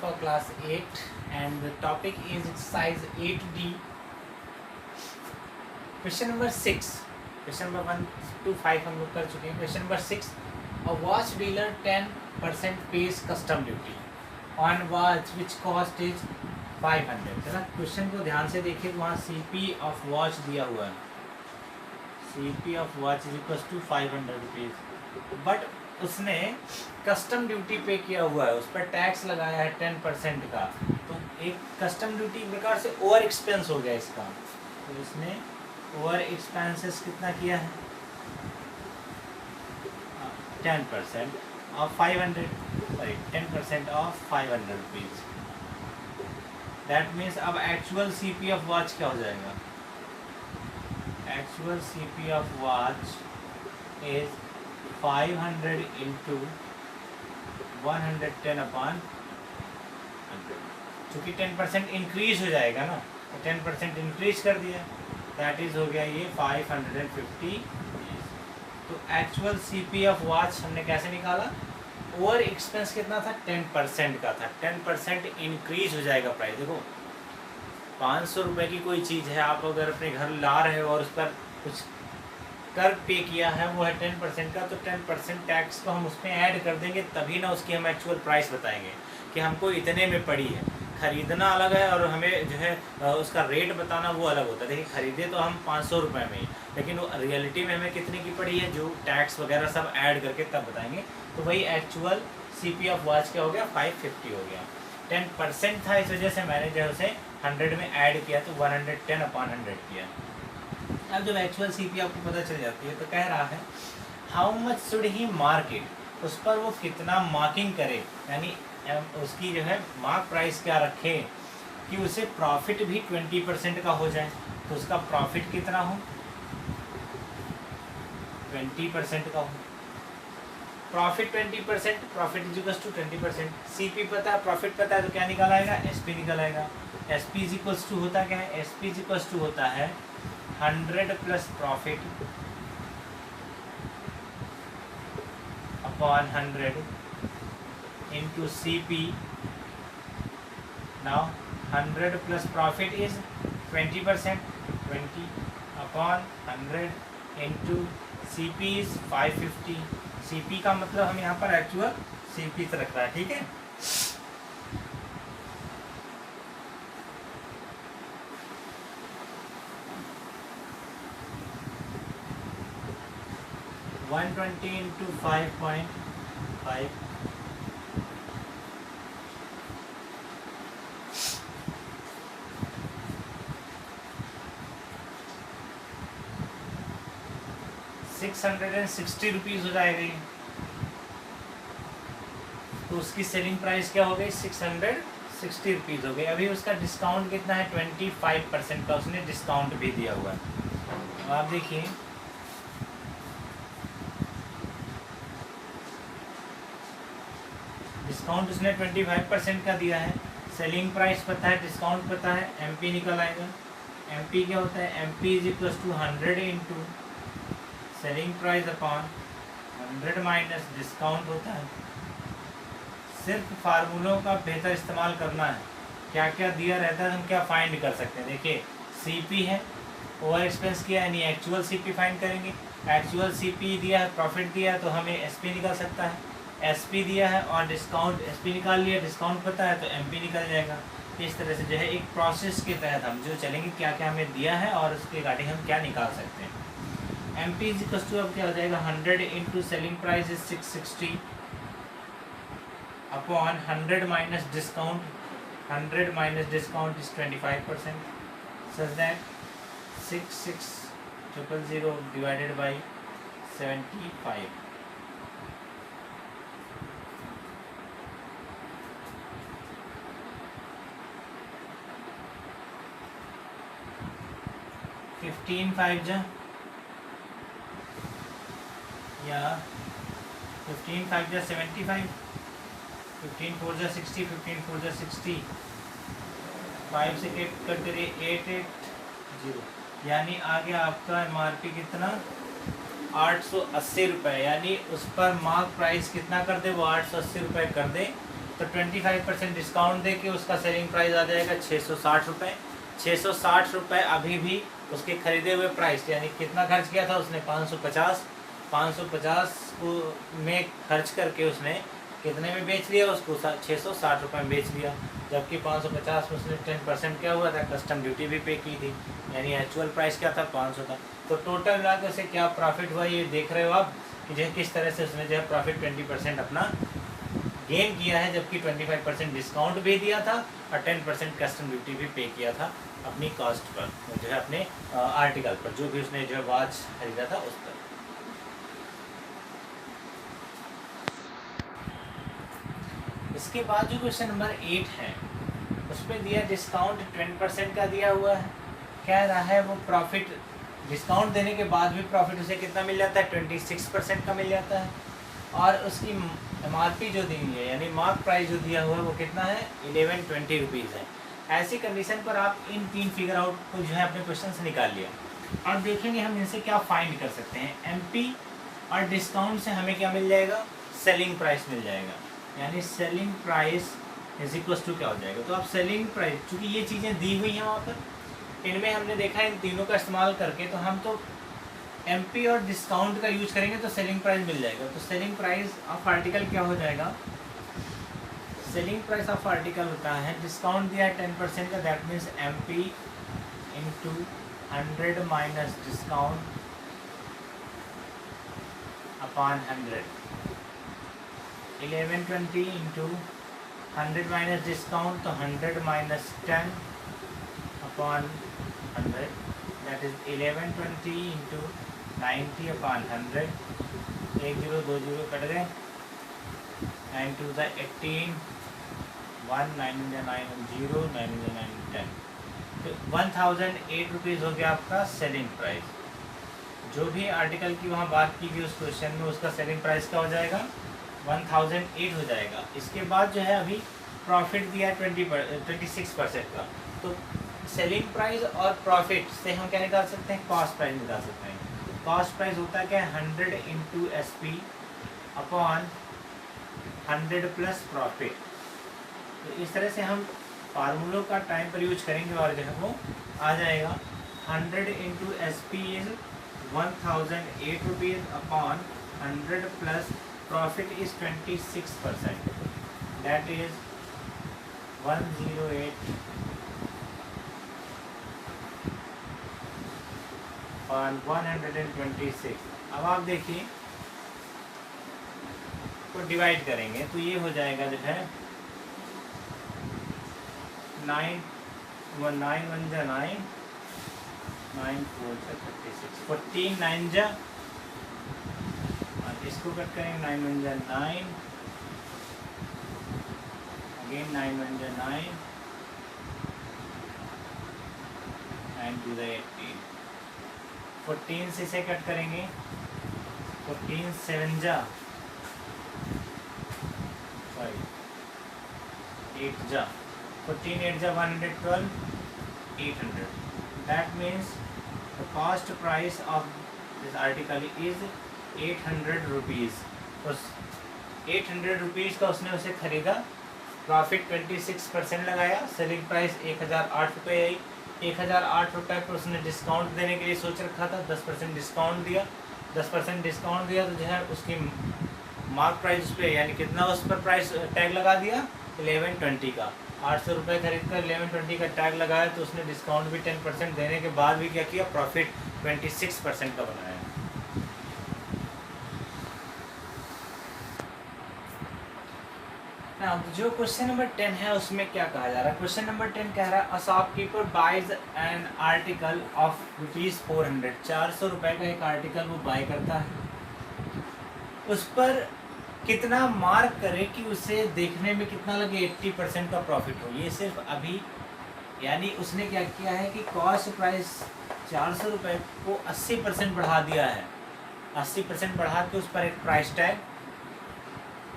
for class 8 and the topic is exercise 8D. Question number 6. Question number 1 to 5 हम लोग कर चुके हैं. Question number 6. A watch dealer 10% pays custom duty on watch which cost is 500. है ना. Question को ध्यान से देखिए, वहाँ CP of watch दिया हुआ है. CP of watch is equals to 500 rupees. But उसने कस्टम ड्यूटी पे किया हुआ है, उस पर टैक्स लगाया है 10% का. तो एक कस्टम ड्यूटी बेकार से ओवर एक्सपेंस हो गया इसका. तो इसने ओवर एक्सपेंसेस कितना किया है? 10% of 500, sorry 10% of 500 rupees. That means अब एक्चुअल CP ऑफ वॉच क्या हो जाएगा? Actual CP of watch is 500 into 110 upon 100. चूँकि 10% इंक्रीज हो जाएगा ना, तो 10% इंक्रीज कर दिया, दैट इज हो गया ये 550. तो एक्चुअल CP ऑफ वॉच हमने कैसे निकाला? ओवर एक्सपेंस कितना था? 10% का था. 10% इंक्रीज हो जाएगा प्राइस. देखो 500 रुपये की कोई चीज़ है, आप अगर अपने घर ला रहे हो और उस पर कुछ कर पे किया है, वो है 10% का, तो 10% टैक्स को हम उसमें ऐड कर देंगे, तभी ना उसकी हम एक्चुअल प्राइस बताएंगे कि हमको इतने में पड़ी है. ख़रीदना अलग है और हमें जो है उसका रेट बताना वो अलग होता है. देखिए ख़रीदे तो हम 500 रुपये में ही, लेकिन वो रियलिटी में हमें कितने की पड़ी है, जो टैक्स वगैरह सब ऐड करके तब बताएंगे. तो वही एक्चुअल CP ऑफ वॉच क्या हो गया? 550 हो गया. 10% था, इस वजह से मैंने जो है उसे 100 में ऐड किया, तो 110 अपॉन 100 किया. अब जब एक्चुअल CP आपको पता चल जाती है, तो कह रहा है how much should he market, उस पर वो कितना मार्किंग करे, यानी उसकी जो है मार्क प्राइस क्या रखे कि उसे प्रॉफिट भी 20% का हो जाए. तो उसका प्रॉफिट कितना हो? 20% का हो. Profit 20%, profit is equals to 20%. CP पता है, प्रॉफिट पता है, तो क्या निकल आएगा? SP निकल आएगा. SP इज इक्वल्स टू होता क्या है? SP इज इक्वल्स टू होता है 100 plus profit upon 100 into CP. Now 100 plus profit is 20%, 20 upon 100 into CP is 550. CP का मतलब हम यहाँ पर एक्चुअल CP से रख रहा है. ठीक है. वन 120 इंटू 5.5 660 रुपीज़ हो जाएगा ये. तो उसकी सेलिंग प्राइस क्या हो गई? 660 रुपीज़ हो गई. अभी उसका डिस्काउंट कितना है? 25% का उसने डिस्काउंट भी दिया हुआ है. आप देखिए डिस्काउंट उसने 25% का दिया है. सेलिंग प्राइस पता है, डिस्काउंट पता है, MP निकल आएगा. MP क्या होता है? MP is equal to 100 into selling price upon 100 minus discount होता है. सिर्फ फार्मूलों का बेहतर इस्तेमाल करना है. क्या क्या दिया रहता है हम क्या फाइंड कर सकते हैं. देखिए CP है, ओवर एक्सपेंस किया, यानी एक्चुअल CP फाइंड करेंगे. एक्चुअल CP दिया है, प्रॉफिट दिया है, तो हमें SP निकल सकता है. SP दिया है और डिस्काउंट SP निकाल लिया, डिस्काउंट पता है, तो MP निकल जाएगा. इस तरह से जो है एक प्रोसेस के तहत हम जो चलेंगे, क्या क्या हमें दिया है और उसके रिगार्डिंग हम क्या निकाल सकते हैं. MP इज इक्वल टू अब क्या हो जाएगा? 100 into selling price is 660 upon 100 minus discount. 100 minus discount is 25%, such that 66,000 divided by 75. Fifteen 5 जा या 15 5 जा 75, 15 4 जा 60, 15 4 जा 60, 5 से कट करिए 880, यानी आ गया आपका MRP कितना? 880 रुपये. यानी उस पर मार्क प्राइस कितना कर दे? वो 880 रुपये कर दे. तो 25% डिस्काउंट दे के उसका सेलिंग प्राइस आ जाएगा 660 रुपये। 660 रुपये अभी भी उसके खरीदे हुए प्राइस, यानी कितना खर्च किया था उसने 550 को में खर्च करके उसने कितने में बेच लिया, उसको 660 रुपये में बेच लिया। जबकि 550 में उसने 10% क्या हुआ था, कस्टम ड्यूटी भी पे की थी, यानी एक्चुअल प्राइस क्या था 500 था। तो टोटल मिलाकर से क्या प्रॉफिट हुआ ये देख रहे हो आप कि जो किस तरह से उसने जो है प्रॉफिट 20% अपना गेन किया है, जबकि 25% डिस्काउंट भी दिया था और 10% कस्टम ड्यूटी भी पे किया था अपनी कॉस्ट पर, जो है अपने आर्टिकल पर, जो भी उसने जो है वॉच खरीदा था उस पर। इसके बाद जो क्वेश्चन नंबर 8 है उस पर दिया डिस्काउंट 20% का दिया हुआ है। कह रहा है वो प्रॉफिट डिस्काउंट देने के बाद भी प्रॉफिट उसे कितना मिल जाता है, 26% का मिल जाता है। और उसकी MRP जो दी है यानी मार्क प्राइस जो दिया हुआ है वो कितना है, 1120 रुपीज़ है। ऐसी कंडीशन पर आप इन 3 फिगर आउट को जो है अपने क्वेश्चन से निकाल लिया। और देखेंगे हम इनसे क्या फाइंड कर सकते हैं। MP और डिस्काउंट से हमें क्या मिल जाएगा, सेलिंग प्राइस मिल जाएगा, यानी selling price is equal to क्या हो जाएगा। तो आप सेलिंग प्राइस, चूँकि ये चीज़ें दी हुई हैं वहाँ पर, इनमें हमने देखा इन तीनों का इस्तेमाल करके, तो हम तो MP और डिस्काउंट का यूज करेंगे तो सेलिंग प्राइस मिल जाएगा। तो सेलिंग प्राइस ऑफ आर्टिकल क्या हो जाएगा, सेलिंग प्राइस ऑफ आर्टिकल होता है, डिस्काउंट दिया है 10% का, that means MP into 100 minus discount upon 100, 1120 into 100 minus discount, तो 100 minus 10 upon 100, that is 1120 into 90 upon 100, 1 0 2 0 cut गए, 9 2 द 18, 1 9 9 0 9 9 10, तो 1008 रुपीज़ हो गया आपका सेलिंग प्राइस। जो भी आर्टिकल की वहाँ बात की गई उस क्वेश्चन में उसका सेलिंग प्राइस क्या हो जाएगा, 1008 हो जाएगा। इसके बाद जो है अभी प्रॉफिट दिया है 26% का, तो सेलिंग प्राइस और प्रॉफिट से हम क्या निकाल सकते हैं, कॉस्ट प्राइस निकाल सकते हैं। कॉस्ट प्राइस होता है क्या, 100 into SP upon 100 plus profit. तो इस तरह से हम फार्मूलों का टाइम पर यूज करेंगे और जो है वो आ जाएगा 100 into SP is 1008 rupees upon 100 plus profit is 26%, that is 108 और 126। अब आप देखिए तो डिवाइड करेंगे तो ये हो जाएगा जो है 9 1 जा 9, 9 4 जा 36, 14 9 जा, और इसको कट करेंगे 9 1 जा 9, अगेन 9 1 जा 9, 9 2 जा 18, 14 से इसे कट करेंगे, 14 7 जा 8 जा, 14 8 जा 112, 800. That means the cost price of this article is 800 rupees. उस 800 रुपीज़ का उसने उसे खरीदा, प्रॉफिट 26% लगाया, सेलिंग प्राइस 1008 रुपये आई। 1008 रुपये पर उसने डिस्काउंट देने के लिए सोच रखा था, 10% डिस्काउंट दिया। 10% डिस्काउंट दिया तो जो है उसकी मार्क प्राइस पे यानी कितना उस पर प्राइस टैग लगा दिया, 1120 का। 800 रुपये खरीद कर 1120 का टैग लगाया, तो उसने डिस्काउंट भी 10% देने के बाद भी क्या किया, प्रॉफिट 26% का बनाया। जो क्वेश्चन नंबर 10 है उसमें क्या कहा जा रहा है, क्वेश्चन नंबर 10 कह रहा है a shopkeeper buys an article of ₹400, 400 रुपये का एक आर्टिकल वो बाय करता है, उस पर कितना मार्क करे कि उसे देखने में कितना लगे 80% का प्रॉफिट हो। ये सिर्फ अभी यानी उसने क्या किया है कि कॉस्ट प्राइस 400 रुपये को 80% बढ़ा दिया है, 80% बढ़ा के उस पर एक प्राइस टैग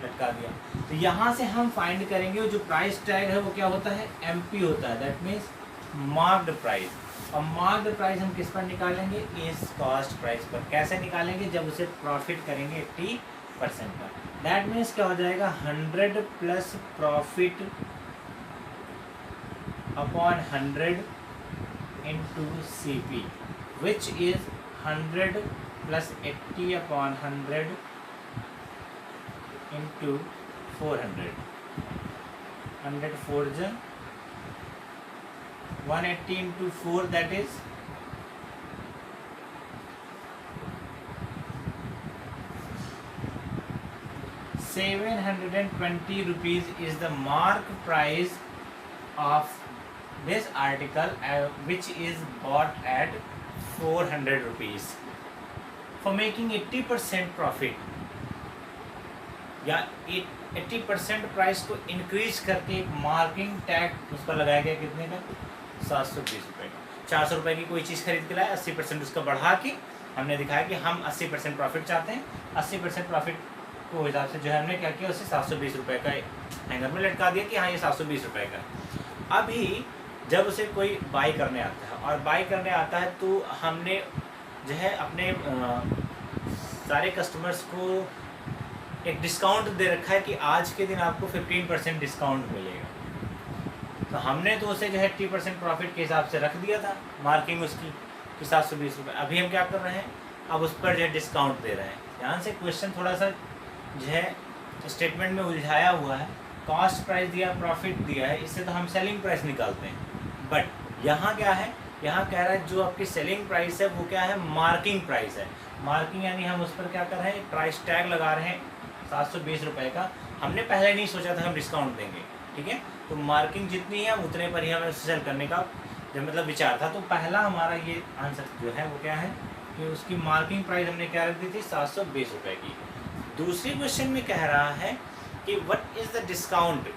लटका दिया। तो यहाँ से हम फाइंड करेंगे जो प्राइस टैग है वो क्या होता है, MP होता है, दैट मीन्स मार्क्ड प्राइस। और मार्क्ड प्राइस हम किस पर निकालेंगे, इस कॉस्ट प्राइस पर। कैसे निकालेंगे, जब उसे प्रॉफिट करेंगे परसेंट का। दैट मीन्स क्या हो जाएगा 100 plus profit upon 100 into C P which is 100 plus 80 upon 100 into 400 100 4 जा 180 into 4 that is 720 rupees is the mark price of this article which is bought at 400 rupees. For making 80% profit या 80% price को increase करके एक marking tag उस पर लगाया गया कितने का 720 रुपये का। 400 रुपये की कोई चीज़ खरीद के लाया 80% उसका बढ़ा के हमने दिखाया कि हम 80% प्रॉफिट चाहते हैं। 80% प्रॉफिट को हिसाब से जो है हमने क्या किया उसे 720 रुपये का हैंगर में लटका दिया कि हाँ ये 720 रुपये का। अभी जब उसे कोई बाई करने आता है और बाई करने आता है तो हमने जो है अपने सारे कस्टमर्स को एक डिस्काउंट दे रखा है कि आज के दिन आपको 15% डिस्काउंट मिलेगा। तो हमने तो उसे जो है 80% प्रॉफिट के हिसाब से रख दिया था मार्किंग उसकी कि 720 रुपये। अभी हम क्या कर रहे हैं अब उस पर जो है डिस्काउंट दे रहे हैं। यहाँ से क्वेश्चन थोड़ा सा जो है स्टेटमेंट में उलझाया हुआ है। कॉस्ट प्राइस दिया प्रॉफिट दिया है इससे तो हम सेलिंग प्राइस निकालते हैं बट यहाँ क्या है यहाँ कह रहा है जो आपकी सेलिंग प्राइस है वो क्या है मार्किंग प्राइस है। मार्किंग यानी हम उस पर क्या कर रहे हैं प्राइस टैग लगा रहे हैं 720 रुपये का। हमने पहले नहीं सोचा था हम डिस्काउंट देंगे ठीक है। तो मार्किंग जितनी है उतने पर ही हमें सेल करने का जो मतलब विचार था। तो पहला हमारा ये आंसर जो है वो क्या है कि उसकी मार्किंग प्राइस हमने क्या रख दी थी 720 रुपये की। दूसरी क्वेश्चन में कह रहा है कि व्हाट इज़ द डिस्काउंट।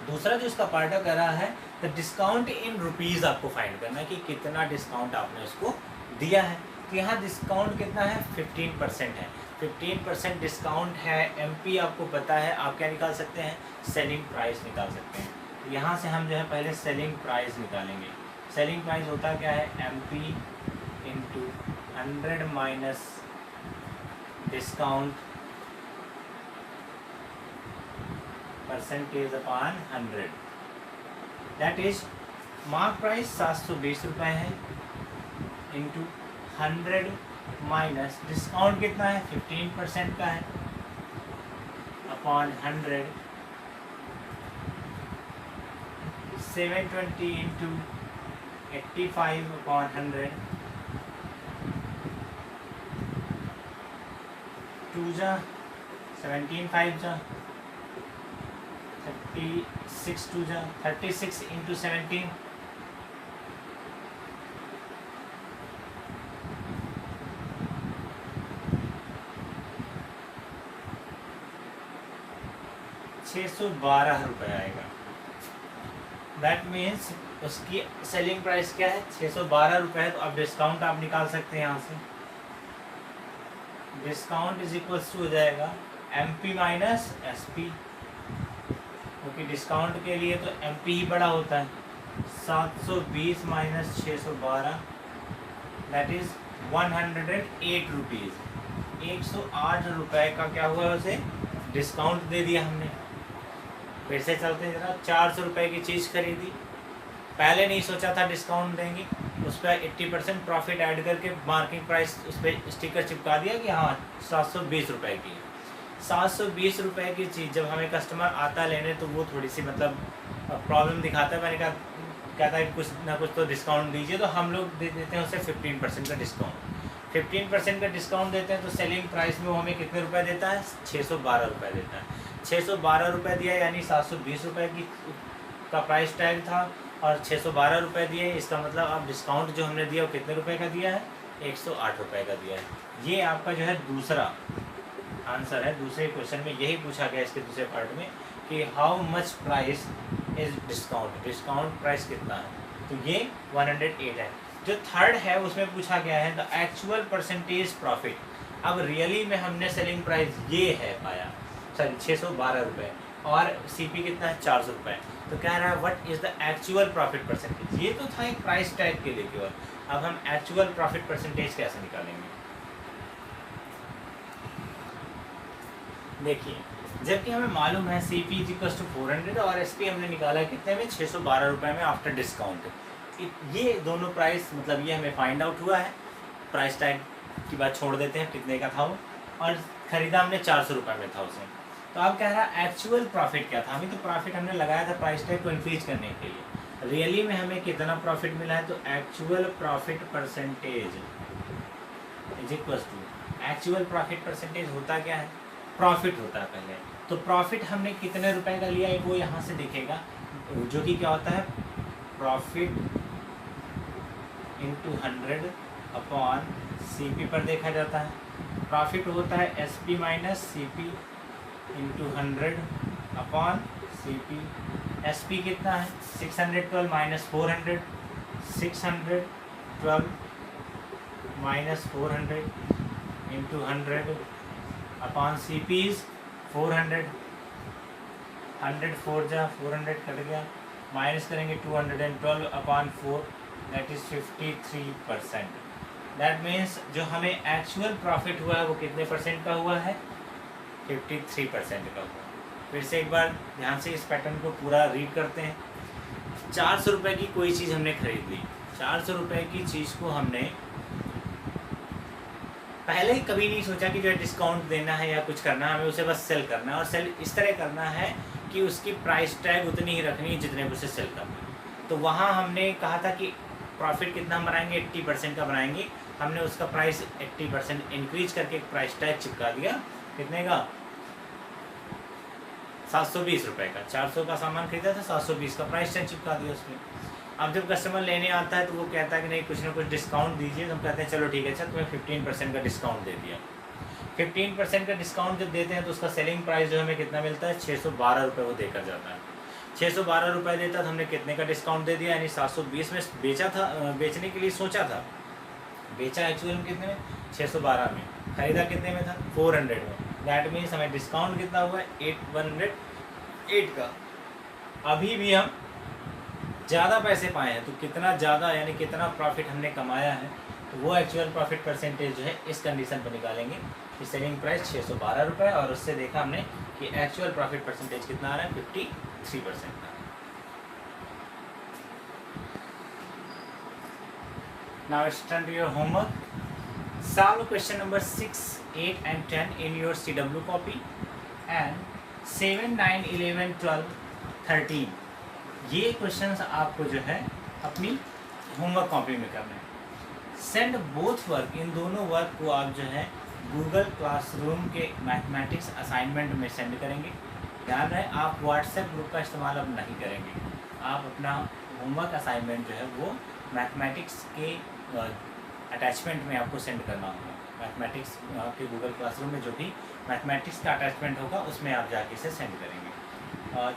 दूसरा जो इसका पार्ट कह रहा है द डिस्काउंट इन रुपीज़ आपको फाइंड करना है कि कितना डिस्काउंट आपने उसको दिया है। तो यहाँ डिस्काउंट कितना है 15% है। 15% डिस्काउंट है। एमपी आपको पता है आप क्या निकाल सकते हैं सेलिंग प्राइस निकाल सकते हैं। तो यहाँ से हम जो है पहले सेलिंग प्राइस निकालेंगे। सेलिंग प्राइस होता क्या है MP into 100 minus discount percentage upon 100 that is mark price 720 रुपये है इंटू 100 माइनस डिस्काउंट कितना है 15% का है अपॉन 100 720 इंटू 85 अपॉन 100 2 जा 17 5 जा 36 2 जा 36 इंटू 17 612 रुपये आएगा। दैट मीन्स उसकी सेलिंग प्राइस क्या है 612 रुपये है। तो अब डिस्काउंट आप निकाल सकते हैं यहाँ से। डिस्काउंट इज इक्वल्स टू हो जाएगा एमपी माइनस एसपी क्योंकि डिस्काउंट के लिए तो एमपी ही बड़ा होता है। 720 माइनस 612 दैट इज 108 रुपीज़। 108 रुपये का क्या हुआ उसे डिस्काउंट दे दिया हमने। फिर से चलते हैं जरा 400 रुपये की चीज़ खरीदी पहले नहीं सोचा था डिस्काउंट देंगे उस पर 80% प्रॉफिट ऐड करके मार्किंग प्राइस उस पर स्टिकर चिपका दिया कि हाँ 720 रुपये की। 720 रुपये की चीज़ जब हमें कस्टमर आता लेने तो वो थोड़ी सी मतलब प्रॉब्लम दिखाता है। मैंने कहा कहता है कुछ ना कुछ तो डिस्काउंट दीजिए तो हम लोग दे देते हैं उसे 15% का डिस्काउंट। 15% का डिस्काउंट देते हैं तो सेलिंग प्राइस में वो हमें कितने रुपए देता है 612 रुपये देता है। 612 रुपये दिया यानी 720 रुपये की का प्राइस टैग था और 612 रुपये दिए। इसका मतलब अब डिस्काउंट जो हमने दिया वो कितने रुपए का दिया है 108 रुपये का दिया है। ये आपका जो है दूसरा आंसर है। दूसरे क्वेश्चन में यही पूछा गया इसके दूसरे पार्ट में कि how much price is discount. Discount price कितना है तो ये 108 है। जो थर्ड है उसमें पूछा गया है द एक्चुअल परसेंटेज प्रॉफिट। अब रियली में हमने सेलिंग प्राइस ये है पाया सॉरी 612 रुपये और सीपी कितना है 400 रुपये। तो कह रहा है what is the actual profit percentage. ये तो था एक प्राइस टैग के लिए केवल। अब हम एक्चुअल प्रॉफिट परसेंटेज कैसे निकालेंगे। देखिए, जबकि हमें मालूम है सी पी इक्वल टू 400 और एस पी हमने निकाला है कितने में, 612 रुपये में आफ्टर डिस्काउंट। ये दोनों प्राइस मतलब ये हमें फाइंड आउट हुआ है। प्राइस टैग की बात छोड़ देते हैं कितने का था वो, और ख़रीदा हमने 400 रुपये में था उसे। तो अब कह रहा है एक्चुअल प्रॉफिट क्या था। अभी तो प्रॉफिट हमने लगाया था प्राइस टैग को इंक्रीज करने के लिए, रियली में हमें कितना प्रॉफिट मिला है। तो actual profit percentage is equal to, actual profit percentage होता क्या है, प्रॉफिट होता है पहले। तो प्रॉफिट हमने कितने रुपए का लिया है वो यहाँ से दिखेगा, जो कि क्या होता है, profit into 100 upon C P पर देखा जाता है। प्रॉफिट होता है S P minus C P into 100 upon C P. S P कितना है, 612 minus 400, 612 minus 400 into 100 upon C P is 400। 100 4 जा 400 कट गया, माइनस करेंगे 212 upon 4, that is 53%। That means जो हमें एक्चुअल प्रॉफिट हुआ है वो कितने परसेंट का हुआ है, 53% का हुआ। फिर से एक बार ध्यान से इस पैटर्न को पूरा रीड करते हैं। 400 रुपये की कोई चीज़ हमने खरीद ली, 400 रुपये की चीज़ को हमने पहले कभी नहीं सोचा कि जो है डिस्काउंट देना है या कुछ करना है, हमें उसे बस सेल करना है, और सेल इस तरह करना है कि उसकी प्राइस टैग उतनी ही रखनी है जितने को उसे सेल करना है। तो वहाँ हमने कहा था कि प्रॉफिट कितना बनाएंगे, 80% का बनाएंगे। हमने उसका प्राइस 80% इंक्रीज करके एक प्राइस टैग चिपका दिया, कितने का, 720 रुपये का। 400 का सामान खरीदा था, 720 का प्राइस टैग चिपका दिया उसमें। अब जब कस्टमर लेने आता है तो वो कहता है कि नहीं कुछ ना कुछ डिस्काउंट दीजिए, तो हम कहते हैं चलो ठीक है, अच्छा तुम्हें 15% का डिस्काउंट दे दिया। 15% का डिस्काउंट जब देते हैं तो उसका सेलिंग प्राइस जो हमें कितना मिलता है, 612 रुपये वो देकर जाता है। 612 रुपये देता तो हमने कितने का डिस्काउंट दे दिया, यानी 720 में बेचा था, बेचने के लिए सोचा था, बेचा एक्चुअल में कितने में, 612 में, खरीदा कितने में था, 400 में। दैट मीन्स हमें डिस्काउंट कितना हुआ है, 108 का। अभी भी हम ज़्यादा पैसे पाए हैं, तो कितना ज़्यादा यानी कितना प्रॉफिट हमने कमाया है, तो वो एक्चुअल प्रॉफिट परसेंटेज जो है इस कंडीशन पर निकालेंगे कि सेलिंग प्राइस 612 रुपये, और उससे देखा हमने कि एक्चुअल प्रॉफिट परसेंटेज कितना आ रहा है, 53% का। Now it's turn to your homework. Solve question number 6, 8 and 10 in your CW copy and 7, 9, 11, 12, 13 ये क्वेश्चंस आपको जो है अपनी होमवर्क कॉपी में करना है। सेंड बोथ वर्क, इन दोनों वर्क को आप जो है गूगल क्लासरूम के मैथमेटिक्स असाइनमेंट में सेंड करेंगे। ध्यान रहे आप व्हाट्सएप ग्रुप का इस्तेमाल अब नहीं करेंगे, आप अपना होमवर्क असाइनमेंट जो है वो मैथमेटिक्स के अटैचमेंट में आपको सेंड करना होगा। मैथमेटिक्स आपके गूगल क्लासरूम में जो भी मैथमेटिक्स का अटैचमेंट होगा उसमें आप जाके इसे सेंड करेंगे। और